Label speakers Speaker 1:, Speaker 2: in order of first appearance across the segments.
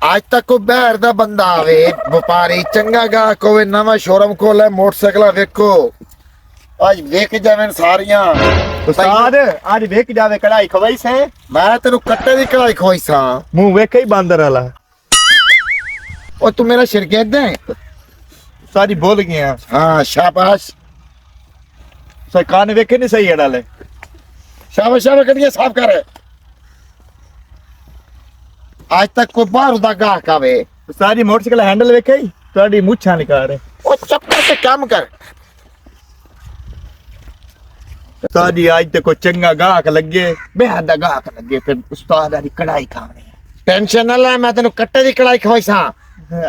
Speaker 1: आज तक कोई बाहर दा बंदा आवे व्यापारी चंगा गाहक होवे नवा शोरूम खोले मोटरसाइकिल वेखो आज वेख जावे सारियां
Speaker 2: उस्ताद आज वेख जावे कढ़ाई खवाई से
Speaker 1: मैं तेनु कट्टे दी कढ़ाई खोई सा
Speaker 2: मुंह वेखे ही बांदर वाला
Speaker 1: ओ तू मेरा शिरकत है
Speaker 2: सारी बोल गया।
Speaker 1: हाँ शाबाश
Speaker 2: सरकार ने वेखे नहीं सही है डाले
Speaker 1: शाबाश शाबाश करिए साफ कर आज तक कोई बाहर दा गाहक आवे
Speaker 2: सारी मोटरसाइकिल हैंडल वेखे ही थोड़ी मुच्छा निकाल रहे
Speaker 1: ओ चप्पल से काम कर
Speaker 2: सारी आज तक कोई चंगा गाहक लगे बेहद गाहक लगे फिर उस्ताद दी कढ़ाई खाने
Speaker 1: टेंशन ना ले मैं तेनु कट्टे दी कढ़ाई खोई सा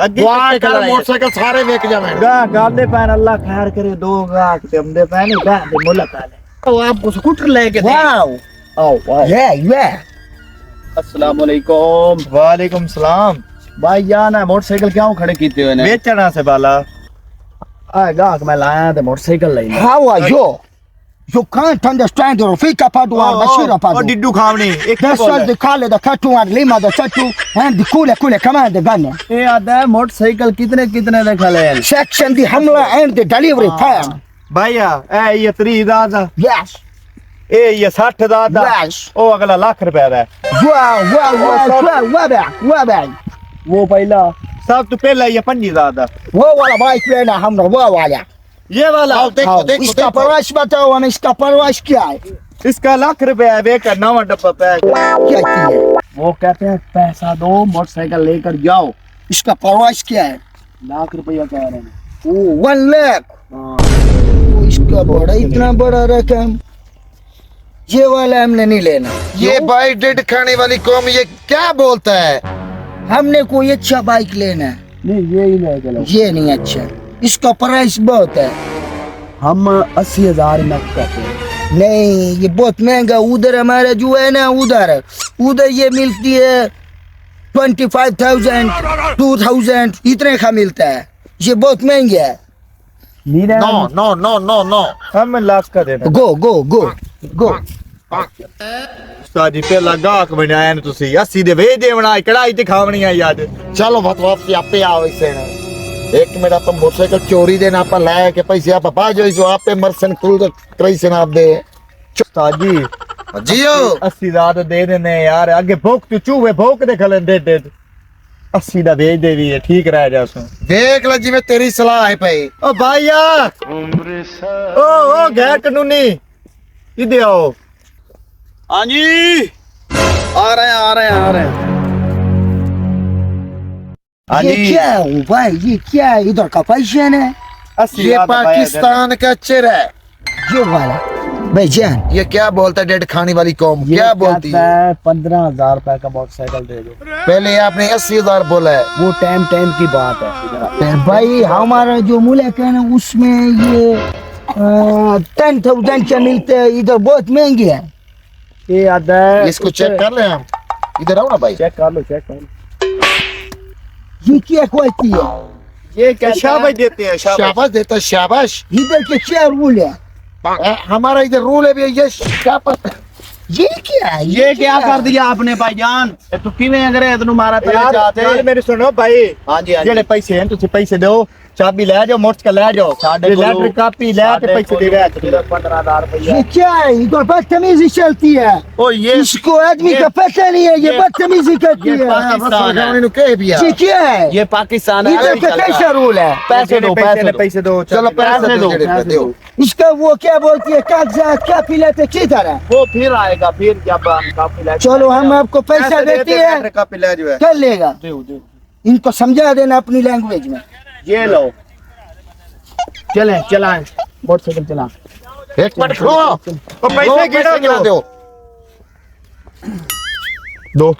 Speaker 2: अगे
Speaker 1: मोटरसाइकिल सारे वेख जावे
Speaker 2: गाहक आंदे पैन अल्लाह खैर करे दो गाहक ते हमदे पैन गाहक दे मुलाकात है। ओ आपको स्कूटर लेके दे
Speaker 1: वाओ
Speaker 2: आओ वाओ
Speaker 1: ये
Speaker 2: अस्सलाम वालेकुम वालेकुम सलाम भाई जान है मोटरसाइकिल क्यों खड़े कीते हुए ने बेचना से बाला आ गाहक मैं लाया ते मोटरसाइकिल ले
Speaker 3: How are you? You can't understand the Rafika Padua, Bashira
Speaker 2: O
Speaker 3: Padua.
Speaker 2: डिड्डू खावनी एक
Speaker 3: That's why they call it the Katu and Lima, the Chatu, and the Kule come on the gun.
Speaker 2: ये आता है motorcycle कितने कितने दे खले
Speaker 3: Section the Hamla and the delivery time.
Speaker 2: भैया ए ये 30,000 दा
Speaker 3: Yes.
Speaker 2: ए ये 60,000 दा
Speaker 3: Yes.
Speaker 2: ओ अगला लाख रुपए दा
Speaker 3: Wow.
Speaker 2: वो पहला सब तो पहला ये 50,000 दा
Speaker 3: वो वाला बाइक लेना हमने वो वाला
Speaker 2: ये वाला
Speaker 1: देखो देखो
Speaker 3: इसका
Speaker 1: देखो
Speaker 3: परवाश बताओ हमें इसका परवाश क्या है
Speaker 2: इसका लाख रुपए है बेकर नवा डब्बा पैक
Speaker 3: क्या है
Speaker 2: वो कहते हैं पैसा दो मोटरसाइकिल लेकर जाओ
Speaker 3: इसका परवाश क्या है
Speaker 2: लाख रुपया कह रहे हैं
Speaker 3: ओ 1 लाख इसका बड़ा इतना बड़ा रकम ये वाला हमने नहीं लेना
Speaker 1: ये भाई डेड खाने वाली कौम ये क्या बोलता है
Speaker 3: हमने कोई अच्छा बाइक लेना है
Speaker 2: नहीं ये ही ले चलो
Speaker 3: ये नहीं अच्छा इसका प्राइस बहुत है
Speaker 2: हम 80,000 में कहते हैं
Speaker 3: नहीं ये बहुत महंगा उधर हमारा जो है ना उधर ये मिलती है 25,000 2,000 इतने का मिलता है ये बहुत महंगा है
Speaker 1: no no no no no
Speaker 2: हम लाख का देना
Speaker 3: गो
Speaker 2: साजी पहला गाहक बनाया ने तुसी 80 दे वे देवना कढ़ाई ते खावनी है याद
Speaker 1: चलो बतवा आपे आओ इसे एक मिनट आप मोटरसाइकिल चोरी देना आप लाया के पैसे आप पा जो इस आपे मर्सन कुल क्रई से आप दे
Speaker 2: साजी
Speaker 1: जियो
Speaker 2: 80,000 दे देने यार आगे भोक तू चूहे भोक दे खले दे 80 दा भेज देवी है ठीक रह जा सो
Speaker 1: देख ल जिਵੇਂ तेरी सलाह है भाई
Speaker 2: ओ भाईया ओ गैर कानूनी इधर आओ
Speaker 4: हाँ जी आ रहे हैं
Speaker 3: ये क्या है भाई ये क्या है इधर का पैसा है
Speaker 2: 80
Speaker 1: ये पाकिस्तान का चिर है
Speaker 3: ये वाला भाईजान
Speaker 1: ये क्या बोलता है डेड खाने वाली कौम क्या बोलती है
Speaker 2: 15,000 रुपए का मोटरसाइकिल दे दो
Speaker 1: पहले आपने 80,000 बोला है
Speaker 2: वो टाइम की बात है
Speaker 3: भाई हमारा जो मुल्क है ना उसमें ये 10,000 का मिलते हैं इधर बहुत महंगे है
Speaker 2: ये आता है
Speaker 1: इसको चेक कर ले हम इधर आओ ना भाई
Speaker 2: चेक कर लो
Speaker 3: ये क्या क्वालिटी है
Speaker 2: ये क्या शाबाश देते हैं
Speaker 1: शाबाश देता है, शाबाश
Speaker 3: इधर के क्या रूल है
Speaker 1: हमारा इधर रूल है भी ये शाबाश
Speaker 3: ये क्या है
Speaker 4: ये क्या कर दिया आपने भाईजान तू किवें करे तनु मारा तेरे जाते
Speaker 2: यार मेरी सुनो भाई
Speaker 4: हाँ जी
Speaker 2: जेड़े पैसे हैं तुसी पैसे दो चाबी ले जाओ मोटरसाइकिल ले जाओ
Speaker 4: साढ़े
Speaker 2: लेटर कॉपी ले के पैसे दे रहे
Speaker 4: 15,000 रुपया
Speaker 3: ये क्या है इधर बदतमीजी चलती है
Speaker 4: ओ ये
Speaker 3: इसको आदमी का पता नहीं है ये बदतमीजी करती
Speaker 4: ये
Speaker 3: है
Speaker 4: पाकिस्तान है
Speaker 1: इन्होंने कह दिया
Speaker 3: ये क्या है
Speaker 4: ये पाकिस्तान है
Speaker 3: इधर का कैसा रूल है
Speaker 2: पैसे दो
Speaker 1: चलो पैसे दो दो
Speaker 3: इसका वो क्या बोलती है कागजात क्या पिलाते किधर है
Speaker 4: वो फिर आएगा फिर जब हम काफी लाइट
Speaker 3: चलो हम आपको पैसा देते हैं
Speaker 2: कॉपी ले जो है
Speaker 3: कर लेगा इनको समझा देना अपनी लैंग्वेज में
Speaker 4: ये लो चलाएं मोटरसाइकिल चला
Speaker 1: एक मिनट खड़ो
Speaker 2: ओ पैसे गिना
Speaker 1: दो
Speaker 2: दो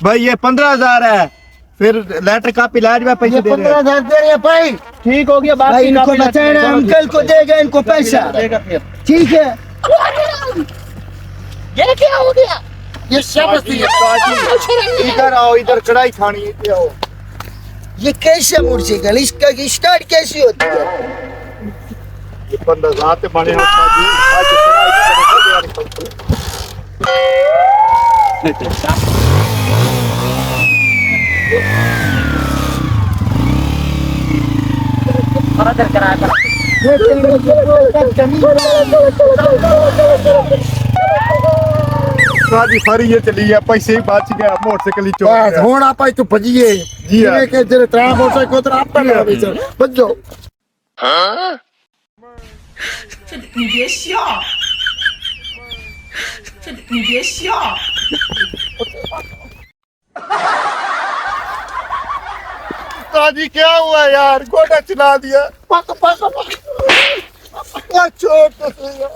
Speaker 2: भाई ये 15,000 है फिर लेटर कॉपी ला जो पैसे दे रहे
Speaker 1: 15,000 दे रहे हैं भाई
Speaker 4: ठीक हो गया
Speaker 3: भाई
Speaker 4: बाकी
Speaker 3: इनको
Speaker 4: काफी
Speaker 3: बताना हम कल को देगा इनको पैसा
Speaker 4: देगा फिर
Speaker 3: ठीक है
Speaker 4: ये क्या हो गया
Speaker 1: ये शाबाश दी है
Speaker 2: इधर आओ इधर कढ़ाई खानी इधर आओ
Speaker 3: ये कैसे मोटरसाइकिल इसका स्टार्ट कैसी होती है
Speaker 2: ये 15,000 ते बने होता जी आज कढ़ाई ਸਾਡੀ ਫਰੀ ਇਹ ਚਲੀ ਆ ਪੈਸੇ ਹੀ ਬਚ ਗਿਆ ਮੋਟਰਸਾਈਕਲ ਹੀ ਚੋਰ
Speaker 1: ਬਸ
Speaker 2: ਗਿਆ।
Speaker 1: ਹੁਣ ਆਪਾਂ ਇੱਥੋਂ ਭੱਜੀਏ
Speaker 2: ਜੀ ਹਾਂ।
Speaker 1: ਜਿਵੇਂ ਕਿ ਜਿਹੜੇ ਤਰਾ ਮੋਟਰਸਾਈਕਲ ਉਧਰ ਆਪਾਂ ਨਾ ਵਿੱਚ ਭੱਜੋ।
Speaker 5: 你别笑，你别笑。
Speaker 2: ताजी क्या हुआ यार गोटा चला दिया
Speaker 1: पक पक पक
Speaker 2: चोट तो सही यार।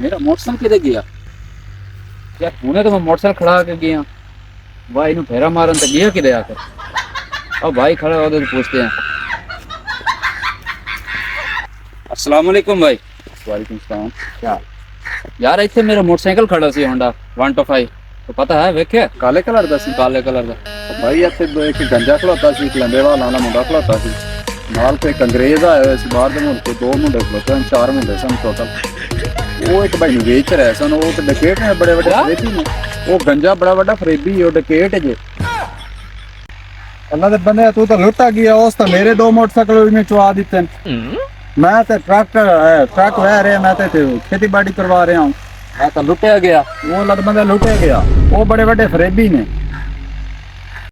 Speaker 6: मेरा मोटरसाइकिल किधर गया यार? हुने तो मैं मोटरसाइकिल खड़ा के गया भाई नु फेरा मारन तो गया किधर आकर। अब भाई खड़ा हो तो पूछते हैं। अस्सलाम वालेकुम भाई। वालेकुम सलाम। क्या यार इतने मेरा मोटरसाइकिल खड़ा सी होंडा 125 तो पता है वेखे
Speaker 2: काले कलर दा सी
Speaker 6: काले कलर का
Speaker 2: भाई ਇੱਥੇ ਇੱਕ ਗੰਜਾ ਖਲੋਤਾ ਸੀ ਇੱਕ ਲੰਬੇ ਵਾਲਾ ਵਾਲਾ ਮੁੰਡਾ ਖਲੋਤਾ ਸੀ ਨਾਲ ਤੇ ਇੱਕ ਅੰਗਰੇਜ਼ ਆਇਆ ਹੋਇਆ ਸੀ ਬਾਹਰ ਦੇ ਮੁਲਕ ਤੋਂ 2 ਮੁੰਡੇ ਖਲੋਤੇ ਸਨ 4 ਮੁੰਡੇ ਸਨ ਟੋਟਲ ਉਹ ਇੱਕ ਭਾਈ ਨੂੰ ਵੇਚ ਰਹੇ ਸਨ ਉਹ ਤੇ ਡਕੇਟ ਨੇ ਬੜੇ ਵੱਡੇ ਫਰੇਬੀ ਨੇ ਉਹ ਗੰਜਾ ਬੜਾ ਵੱਡਾ ਫਰੇਬੀ ਉਹ ਡਕੇਟ ਜੇ ਅੱਲਾ ਦੇ ਬੰਦੇ ਤੂੰ ਤਾਂ ਲੁੱਟਾ ਗਿਆ ਉਸ ਤਾਂ ਮੇਰੇ 2 ਮੋਟਰਸਾਈਕਲ ਉਹਨੇ ਚੁਆ ਦਿੱਤੇ ਮੈਂ ਤੇ ਟਰੱਕ ਵਹਿ ਰਿਹਾ ਮੈਂ ਤੇ ਖੇਤੀਬਾੜੀ ਕਰਵਾ ਰਿਹਾ ਹਾਂ
Speaker 6: मैं तो लुटिया गया।
Speaker 2: ਉਹ ਲੱਦ ਬੰਦਾ ਲੁੱਟਿਆ ਗਿਆ ਉਹ ਬੜੇ ਵੱਡੇ ਫਰੇਬੀ ਨੇ